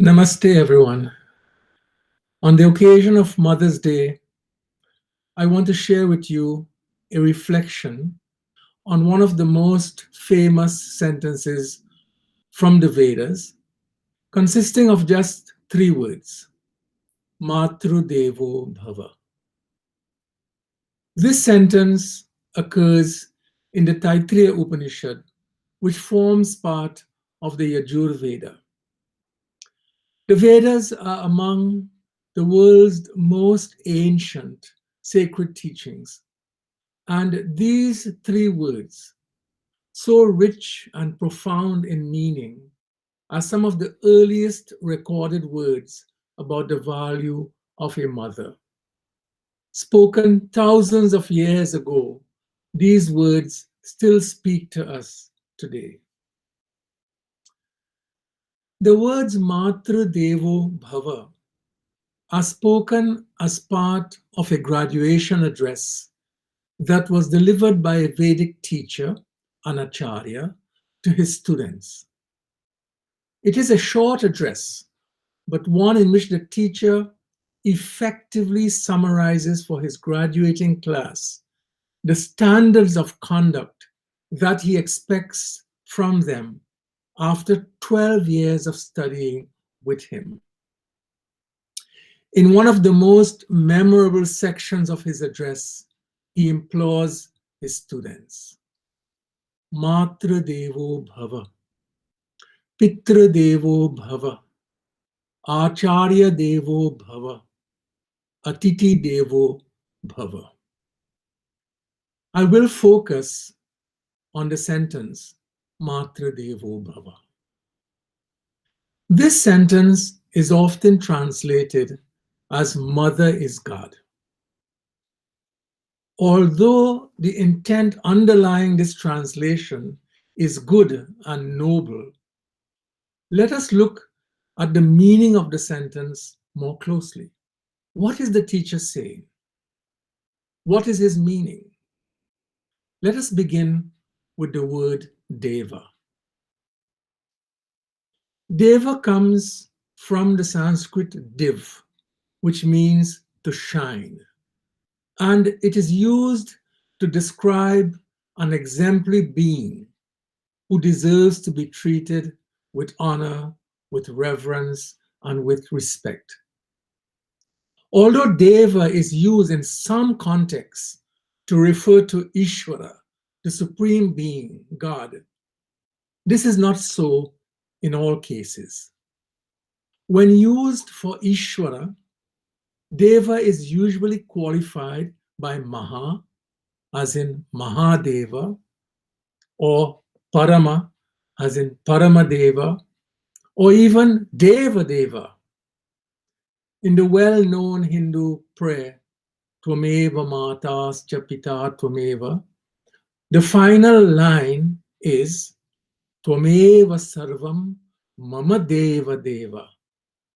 Namaste, everyone. On the occasion of Mother's Day, I want to share with you a reflection on one of the most famous sentences from the Vedas, consisting of just three words: Matru Devo Bhava. This sentence occurs in the Taittiriya Upanishad, which forms part of the Yajur Veda. The Vedas are among the world's most ancient sacred teachings, and these three words, so rich and profound in meaning, are some of the earliest recorded words about the value of a mother. Spoken thousands of years ago, these words still speak to us today. The words Matra Devo Bhava are spoken as part of a graduation address that was delivered by a Vedic teacher, an acharya, to his students. It is a short address, but one in which the teacher effectively summarizes for his graduating class the standards of conduct that he expects from them after 12 years of studying with him. In one of the most memorable sections of his address, he implores his students, Matra Devo Bhava, Pitra Devo Bhava, Acharya Devo Bhava, Atiti Devo Bhava. I will focus on the sentence, Matra Devo Bhava. This sentence is often translated as Mother is God. Although the intent underlying this translation is good and noble, let us look at the meaning of the sentence more closely. What is the teacher saying? What is his meaning? Let us begin with the word Deva. Deva comes from the Sanskrit div, which means to shine, and it is used to describe an exemplary being who deserves to be treated with honor, with reverence, and with respect. Although Deva is used in some contexts to refer to Ishvara, the supreme being, God, this is not so in all cases. When used for Ishvara, Deva is usually qualified by Maha, as in Mahadeva, or Parama, as in Paramadeva, or even Deva Deva. In the well-known Hindu prayer, Tvameva Matascha Pita Tvameva, the final line is Tvameva Sarvam Mama Deva Deva.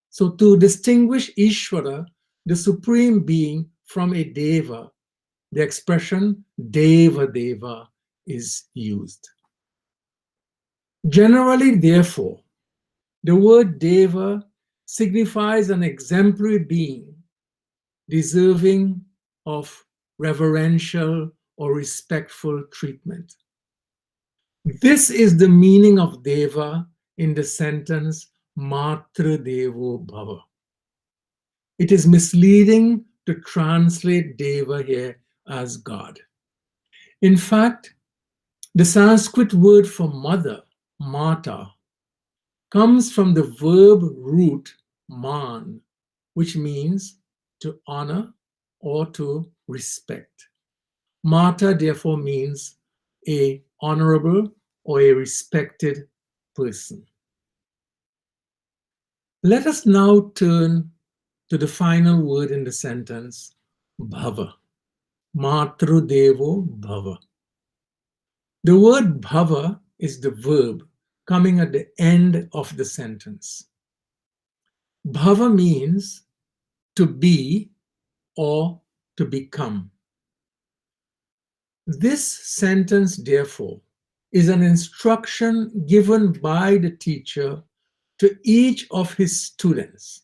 So to distinguish Ishvara, the supreme being, from a Deva, the expression Deva Deva is used. Generally, therefore, the word Deva signifies an exemplary being deserving of reverential or respectful treatment. This is the meaning of Deva in the sentence Matra Devo Bhava. It is misleading to translate Deva here as God. In fact, the Sanskrit word for mother, Mata, comes from the verb root man, which means to honor or to respect. Mata therefore means a honorable or a respected person. Let us now turn to the final word in the sentence, bhava. Matru Devo Bhava. The word bhava is the verb coming at the end of the sentence. Bhava means to be or to become. This sentence, therefore, is an instruction given by the teacher to each of his students.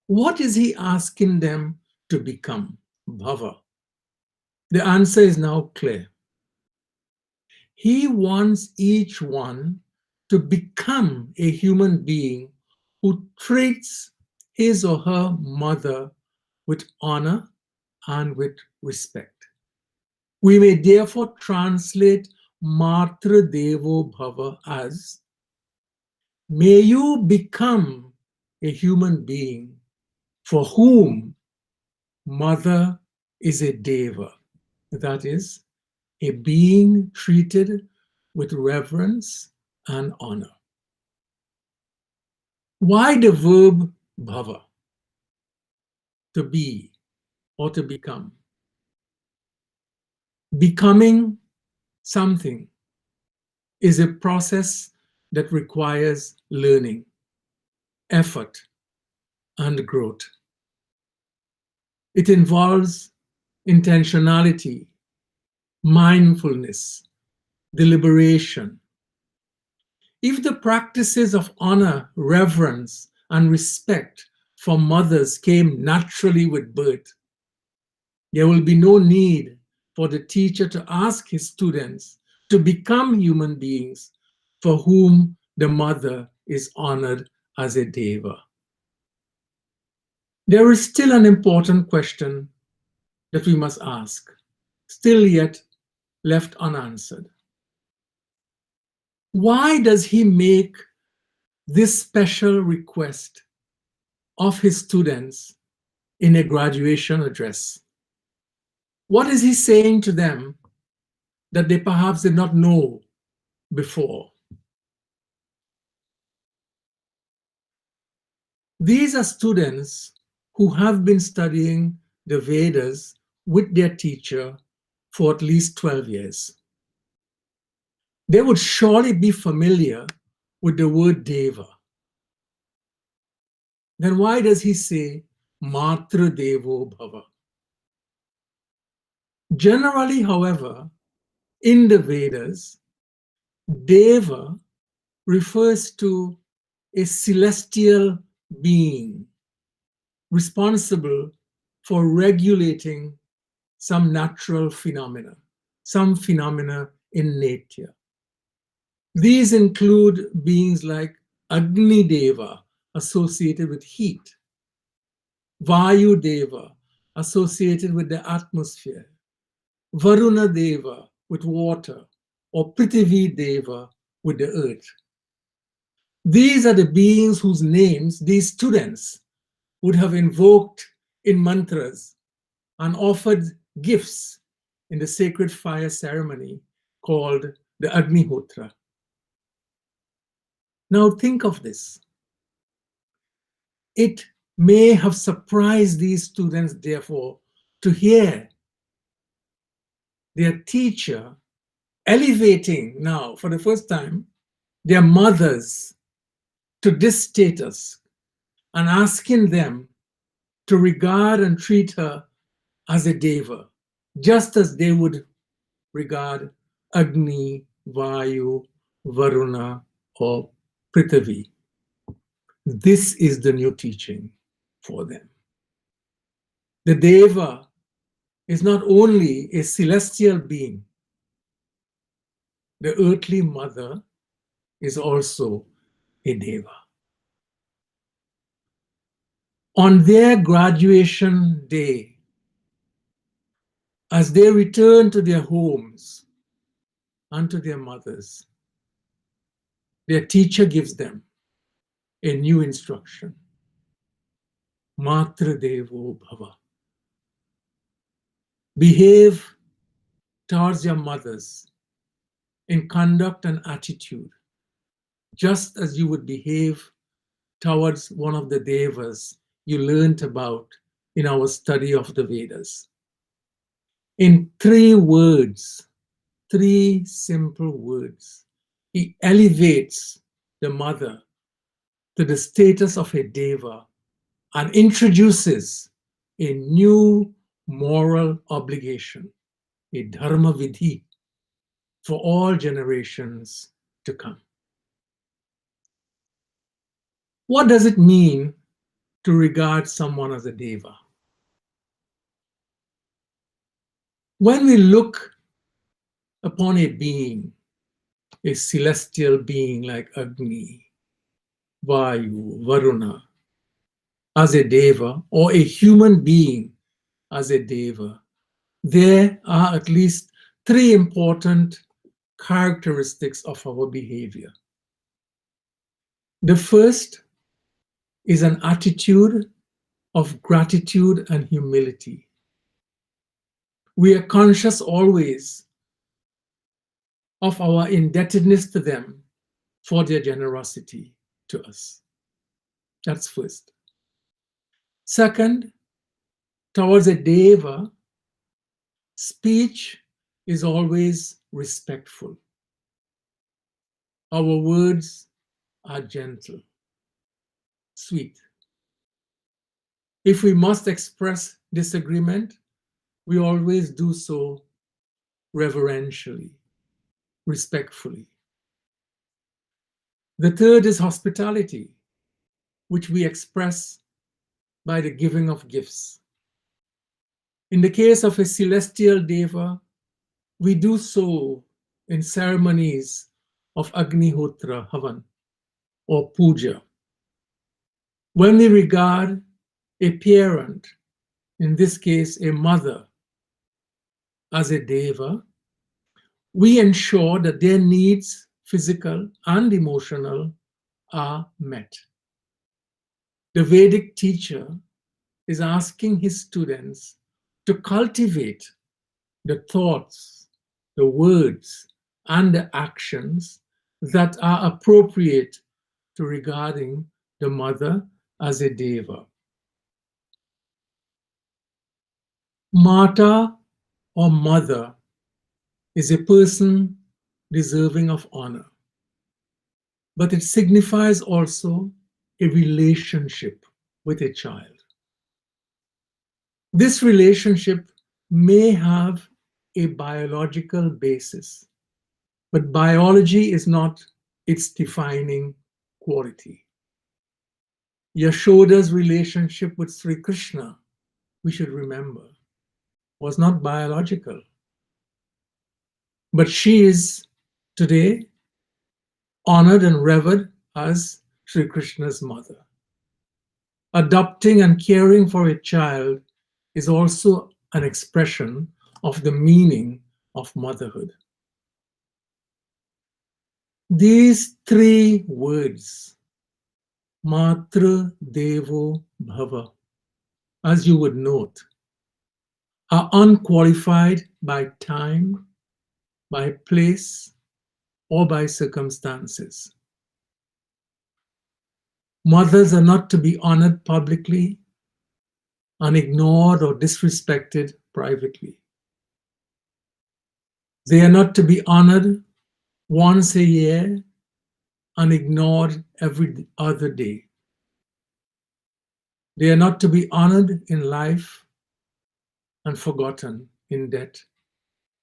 What is he asking them to become? Bhava. The answer is now clear. He wants each one to become a human being who treats his or her mother with honor and with respect. We may therefore translate Matra Devo Bhava as, may you become a human being for whom mother is a deva, that is, a being treated with reverence and honor. Why the verb bhava? To be or to become. Becoming something is a process that requires learning, effort, and growth. It involves intentionality, mindfulness, deliberation. If the practices of honor, reverence, and respect for mothers came naturally with birth, there will be no need for the teacher to ask his students to become human beings for whom the mother is honored as a deva. There is still an important question that we must ask, still yet left unanswered. Why does he make this special request of his students in a graduation address? What is he saying to them that they perhaps did not know before? These are students who have been studying the Vedas with their teacher for at least 12 years. They would surely be familiar with the word Deva. Then why does he say Matra Devo Bhava? Generally, however, in the Vedas, Deva refers to a celestial being responsible for regulating some natural phenomena, some phenomena in nature. These include beings like Agni Deva, associated with heat, Vayu Deva, associated with the atmosphere, Varuna Deva, with water, or Prithvi Deva, with the earth. These are the beings whose names these students would have invoked in mantras and offered gifts in the sacred fire ceremony called the Agnihotra. Now think of this. It may have surprised these students, therefore, to hear their teacher elevating now, for the first time, their mothers to this status and asking them to regard and treat her as a deva, just as they would regard Agni, Vayu, Varuna, or Prithvi. This is the new teaching for them. The deva is not only a celestial being, the earthly mother is also a deva. On their graduation day, as they return to their homes and to their mothers, their teacher gives them a new instruction. Matra Devo Bhava. Behave towards your mothers in conduct and attitude, just as you would behave towards one of the devas you learned about in our study of the Vedas. In 3 words, 3 simple words, he elevates the mother to the status of a deva and introduces a new moral obligation, a dharma vidhi, for all generations to come. What does it mean to regard someone as a deva? When we look upon a being, a celestial being like Agni, Vayu, Varuna, as a deva, or a human being as a deva, there are at least three important characteristics of our behavior. The first is an attitude of gratitude and humility. We are conscious always of our indebtedness to them for their generosity to us. That's first. Second, towards a deva, speech is always respectful. Our words are gentle, sweet. If we must express disagreement, we always do so reverentially, respectfully. The third is hospitality, which we express by the giving of gifts. In the case of a celestial deva, we do so in ceremonies of Agnihotra Havan or Puja. When we regard a parent, in this case a mother, as a deva, we ensure that their needs, physical and emotional, are met. The Vedic teacher is asking his students to cultivate the thoughts, the words, and the actions that are appropriate to regarding the mother as a deva. Mata or mother is a person deserving of honor, but it signifies also a relationship with a child. This relationship may have a biological basis, but biology is not its defining quality. Yashoda's relationship with Sri Krishna, we should remember, was not biological. But she is today honored and revered as Sri Krishna's mother. Adopting and caring for a child is also an expression of the meaning of motherhood. These three words, Matra Devo Bhava, as you would note, are unqualified by time, by place, or by circumstances. Mothers are not to be honored publicly and ignored or disrespected privately. They are not to be honored once a year and ignored every other day. They are not to be honored in life and forgotten in death,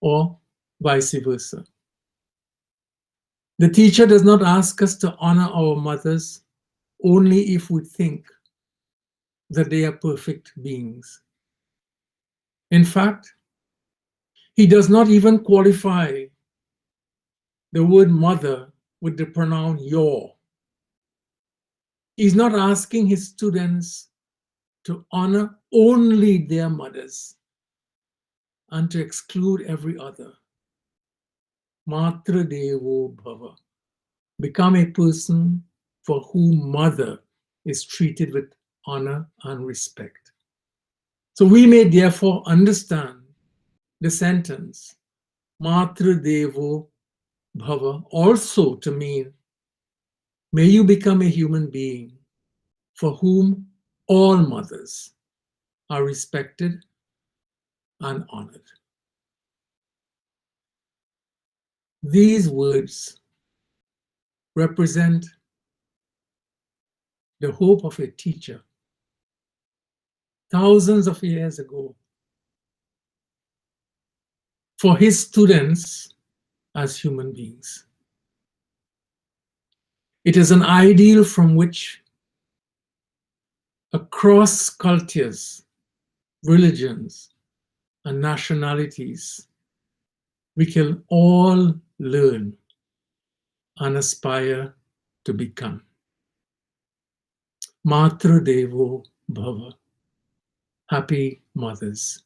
or vice versa. The teacher does not ask us to honor our mothers only if we think that they are perfect beings. In fact, he does not even qualify the word mother with the pronoun your. He's not asking his students to honor only their mothers and to exclude every other. Matra Devo Bhava. Become a person for whom mother is treated with honor and respect. So we may therefore understand the sentence Matra Devo Bhava also to mean, may you become a human being for whom all mothers are respected and honored. These words represent the hope of a teacher thousands of years ago for his students as human beings. It is an ideal from which across cultures, religions, and nationalities, we can all learn and aspire to become. Matra Devo Bhava. Happy Mothers